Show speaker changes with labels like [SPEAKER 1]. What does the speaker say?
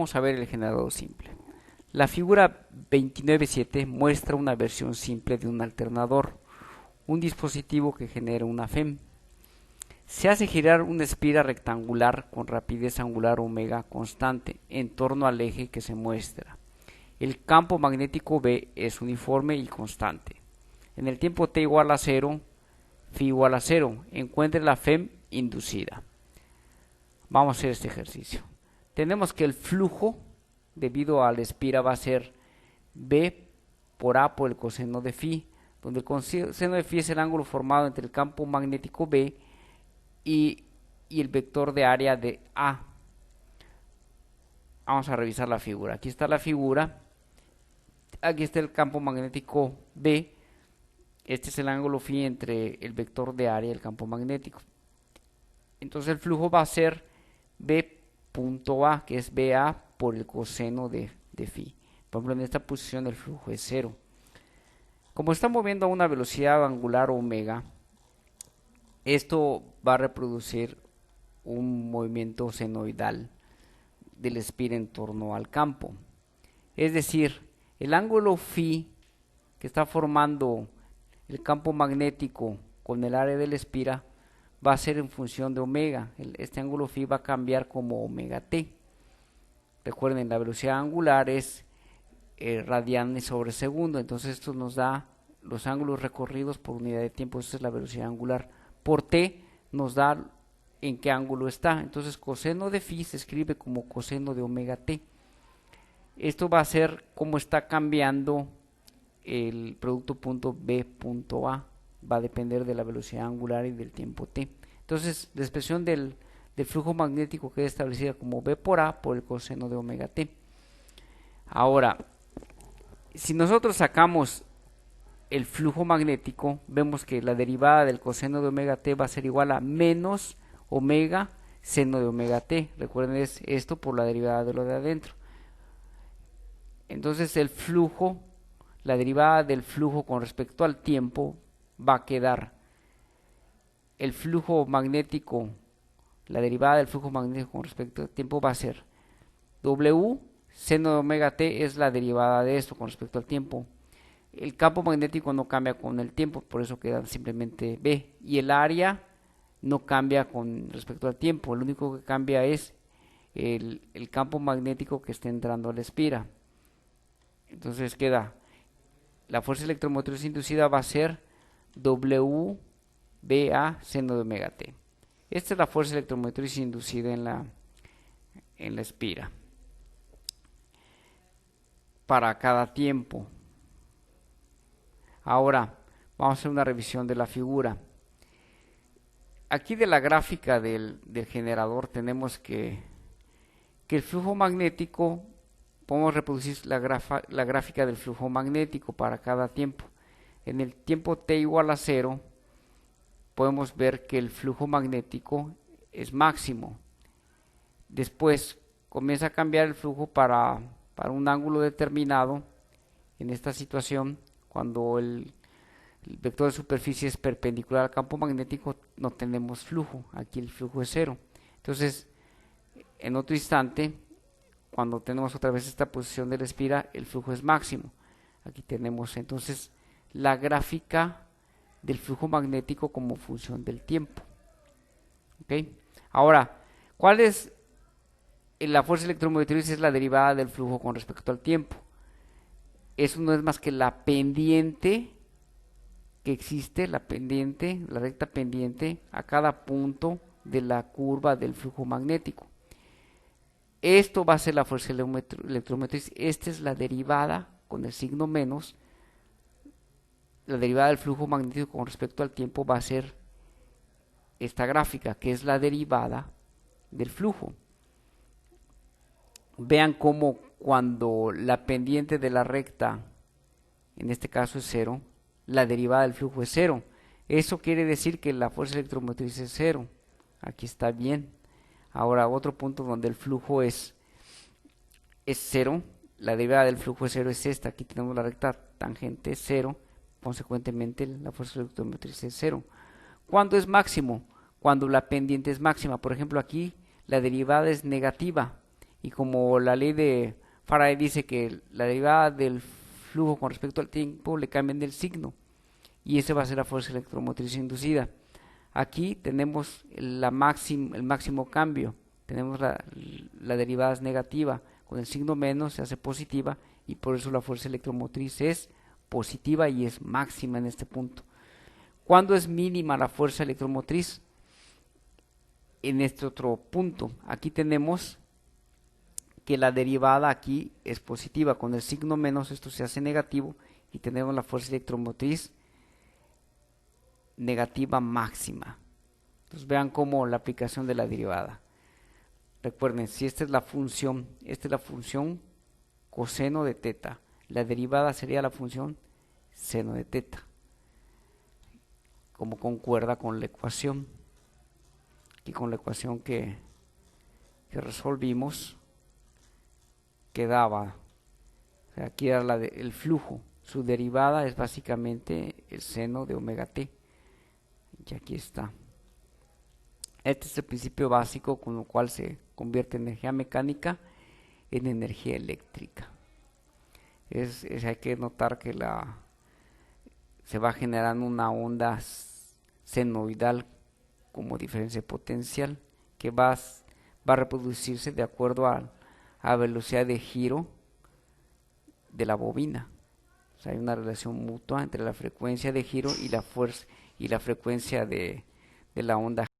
[SPEAKER 1] Vamos a ver el generador simple. La figura 29.7 muestra una versión simple de un alternador, un dispositivo que genera una FEM. Se hace girar una espira rectangular con rapidez angular omega constante en torno al eje que se muestra. El campo magnético B es uniforme y constante. En el tiempo t igual a 0, phi igual a 0, encuentre la FEM inducida. Vamos a hacer este ejercicio. Tenemos que el flujo debido a la espira va a ser B por A por el coseno de phi, donde el coseno de phi es el ángulo formado entre el campo magnético B y el vector de área de A. Vamos a revisar la figura. Aquí está la figura. Aquí está el campo magnético B. Este es el ángulo phi entre el vector de área y el campo magnético. Entonces el flujo va a ser B punto A, que es BA por el coseno de phi. Por ejemplo, en esta posición el flujo es 0. Como está moviendo a una velocidad angular omega, esto va a reproducir un movimiento senoidal del espira en torno al campo. Es decir, el ángulo phi que está formando el campo magnético con el área del espira va a ser en función de omega. Este ángulo phi va a cambiar como omega t. Recuerden, la velocidad angular es radianes sobre segundo, entonces esto nos da los ángulos recorridos por unidad de tiempo. Esta es la velocidad angular. Por t nos da en qué ángulo está. Entonces coseno de phi se escribe como coseno de omega t. Esto va a ser cómo está cambiando el producto punto B punto A. Va a depender de la velocidad angular y del tiempo t. Entonces la expresión del flujo magnético queda establecida como B por A por el coseno de omega t. Ahora, si nosotros sacamos el flujo magnético, vemos que la derivada del coseno de omega t va a ser igual a menos omega seno de omega t. Recuerden, es esto por la derivada de lo de adentro. Entonces el flujo, la derivada del flujo con respecto al tiempo va a quedar el flujo magnético, la derivada del flujo magnético con respecto al tiempo va a ser W seno de omega t, es la derivada de esto con respecto al tiempo. El campo magnético no cambia con el tiempo, por eso queda simplemente B. Y el área no cambia con respecto al tiempo, lo único que cambia es el campo magnético que está entrando a la espira. Entonces queda, la fuerza electromotriz inducida va a ser WBA seno de omega t. Esta es la fuerza electromotriz inducida en la espira para cada tiempo. Ahora vamos a hacer una revisión de la figura. Aquí de la gráfica del generador tenemos que el flujo magnético, podemos reproducir la gráfica del flujo magnético para cada tiempo. En el tiempo t igual a 0 podemos ver que el flujo magnético es máximo. Después comienza a cambiar el flujo para un ángulo determinado. En esta situación, cuando el vector de superficie es perpendicular al campo magnético, no tenemos flujo. Aquí el flujo es 0. Entonces, en otro instante, cuando tenemos otra vez esta posición de la espira, el flujo es máximo. Aquí tenemos entonces la gráfica del flujo magnético como función del tiempo. ¿Okay? Ahora, ¿cuál es la fuerza electromotriz? Es la derivada del flujo con respecto al tiempo. Eso no es más que la pendiente que existe, la recta pendiente a cada punto de la curva del flujo magnético. Esto va a ser la fuerza electromotriz. Esta es la derivada con el signo menos. La derivada del flujo magnético con respecto al tiempo va a ser esta gráfica, que es la derivada del flujo. Vean cómo cuando la pendiente de la recta, en este caso es 0, la derivada del flujo es 0. Eso quiere decir que la fuerza electromotriz es 0. Aquí está bien. Ahora otro punto donde el flujo es 0, la derivada del flujo es 0 es esta. Aquí tenemos la recta tangente 0, consecuentemente la fuerza electromotriz es 0. ¿Cuándo es máximo? Cuando la pendiente es máxima. Por ejemplo, aquí la derivada es negativa. Y como la ley de Faraday dice que la derivada del flujo con respecto al tiempo le cambian el signo, y esa va a ser la fuerza electromotriz inducida. Aquí tenemos el máximo cambio, tenemos la derivada es negativa, con el signo menos se hace positiva, y por eso la fuerza electromotriz es positiva y es máxima en este punto. ¿Cuándo es mínima la fuerza electromotriz? En este otro punto, aquí tenemos que la derivada aquí es positiva, con el signo menos esto se hace negativo y tenemos la fuerza electromotriz negativa máxima. Entonces vean cómo la aplicación de la derivada. Recuerden, si esta es la función coseno de teta, la derivada sería la función seno de teta, como concuerda con la ecuación. Aquí con la ecuación que resolvimos quedaba, o sea, aquí era el flujo, su derivada es básicamente el seno de omega t, y aquí está. Este es el principio básico con el cual se convierte energía mecánica en energía eléctrica. Hay que notar que se va generando una onda senoidal como diferencia potencial que va a reproducirse de acuerdo a velocidad de giro de la bobina. O sea, hay una relación mutua entre la frecuencia de giro y la fuerza y la frecuencia de la onda